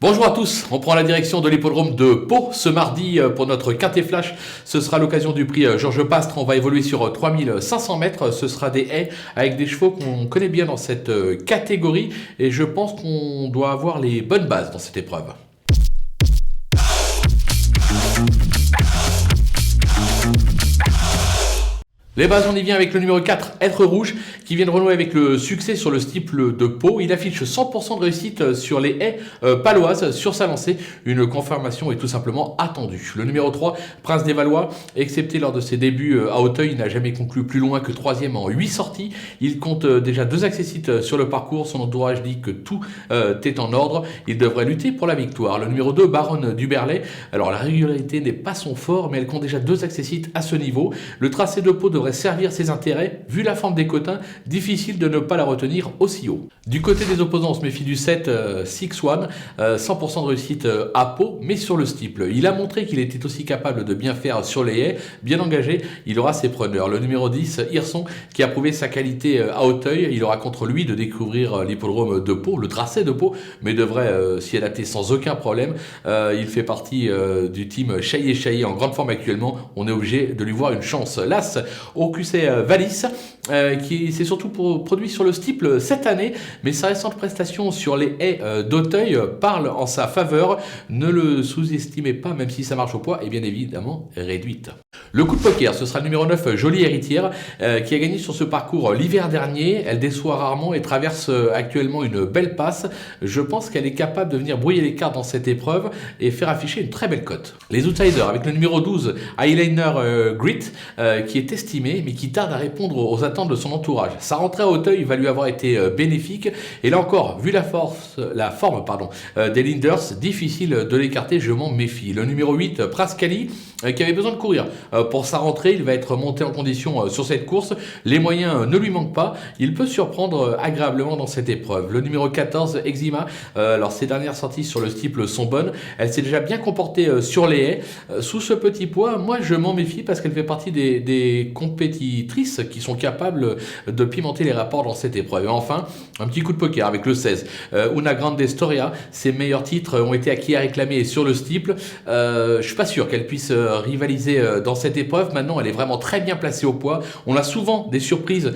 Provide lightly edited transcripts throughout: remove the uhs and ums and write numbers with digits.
Bonjour à tous, on prend la direction de l'hippodrome de Pau ce mardi pour notre quintet flash. Ce sera l'occasion du prix Georges Pastre. On va évoluer sur 3500 mètres. Ce sera des haies avec des chevaux qu'on connaît bien dans cette catégorie et je pense qu'on doit avoir les bonnes bases dans cette épreuve. Les bases, on y vient avec le numéro 4, Être Rouge, qui vient de renouer avec le succès sur le steeple de Pau. Il affiche 100% de réussite sur les haies paloises sur sa lancée. Une confirmation est tout simplement attendue. Le numéro 3, Prince des Valois, excepté lors de ses débuts à Auteuil, il n'a jamais conclu plus loin que 3e en 8 sorties. Il compte déjà 2 accessites sur le parcours. Son entourage dit que tout est en ordre. Il devrait lutter pour la victoire. Le numéro 2, Baronne du Berlay. Alors la régularité n'est pas son fort, mais elle compte déjà 2 accessites à ce niveau. Le tracé de Pau devrait servir ses intérêts. Vu la forme des Cotins, difficile de ne pas la retenir aussi haut. Du côté des opposants, on se méfie du 7 Six One, 100% de réussite à Pau, mais sur le steeple. Il a montré qu'il était aussi capable de bien faire sur les haies, bien engagé, il aura ses preneurs. Le numéro 10, Hirson, qui a prouvé sa qualité à Auteuil, il aura contre lui de découvrir l'hippodrome de Pau, le tracé de Pau, mais devrait s'y adapter sans aucun problème. Il fait partie du team Chaillé en grande forme actuellement, on est obligé de lui voir une chance. L'As au QC Valis, qui s'est surtout produit sur le steeple cette année, mais sa récente prestation sur les haies d'Auteuil parle en sa faveur. Ne le sous-estimez pas, même si sa marche au poids est bien évidemment réduite. Le coup de poker, ce sera le numéro 9, Jolie Héritière, qui a gagné sur ce parcours l'hiver dernier. Elle déçoit rarement et traverse actuellement une belle passe. Je pense qu'elle est capable de venir brouiller les cartes dans cette épreuve et faire afficher une très belle cote. Les outsiders, avec le numéro 12, Eyeliner Grit, qui est estimé, mais qui tarde à répondre aux attentes de son entourage. Sa rentrée à Auteuil va lui avoir été bénéfique. Et là encore, vu la forme des Linders, difficile de l'écarter, je m'en méfie. Le numéro 8, Prascali, qui avait besoin de courir pour sa rentrée, il va être monté en condition sur cette course. Les moyens ne lui manquent pas. Il peut surprendre agréablement dans cette épreuve. Le numéro 14, Eczema, alors ses dernières sorties sur le steeple sont bonnes. Elle s'est déjà bien comportée sur les haies. Sous ce petit poids, moi je m'en méfie parce qu'elle fait partie des compétitrices qui sont capables de pimenter les rapports dans cette épreuve. Et enfin, un petit coup de poker avec le 16. Una Grande Storia, ses meilleurs titres ont été acquis à réclamer sur le steeple. Je suis pas sûr qu'elle puisse rivaliser dans cette épreuve. Maintenant, elle est vraiment très bien placée au poids. On a souvent des surprises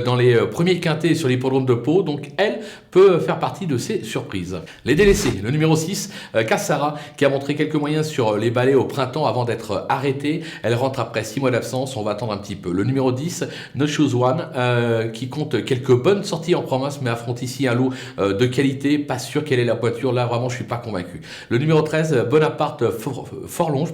dans les premiers quintés sur l'hippodrome de Pau, donc elle peut faire partie de ces surprises. Les délaissés, le numéro 6, Cassara, qui a montré quelques moyens sur les balais au printemps avant d'être arrêtée. Elle rentre après 6 mois d'absence, on va attendre un petit peu. Le numéro 10, No Shoes One, qui compte quelques bonnes sorties en province, mais affronte ici un lot de qualité. Pas sûr qu'elle ait la poiture, là vraiment je suis pas convaincu. Le numéro 13, Bonaparte Forlonge,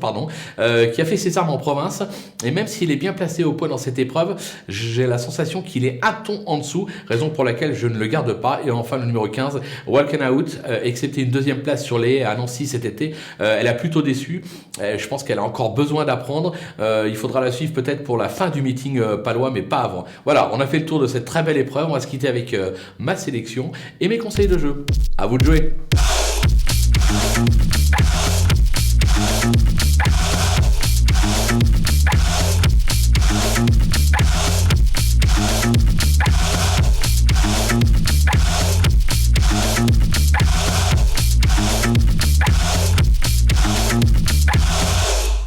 qui a fait ses armes en province, et même s'il est bien placé au poids dans cette épreuve, j'ai la sensation qu'il est un ton en dessous, raison pour laquelle je ne le garde pas. Et enfin le numéro 15, Walken Out, excepté une 2e place sur les haies à Nancy cet été, elle a plutôt déçu. Je pense qu'elle a encore besoin d'apprendre. Il faudra la suivre peut-être pour la fin du meeting palois, mais pas avant. Voilà, on a fait le tour de cette très belle épreuve. On va se quitter avec ma sélection et mes conseils de jeu. À vous de jouer.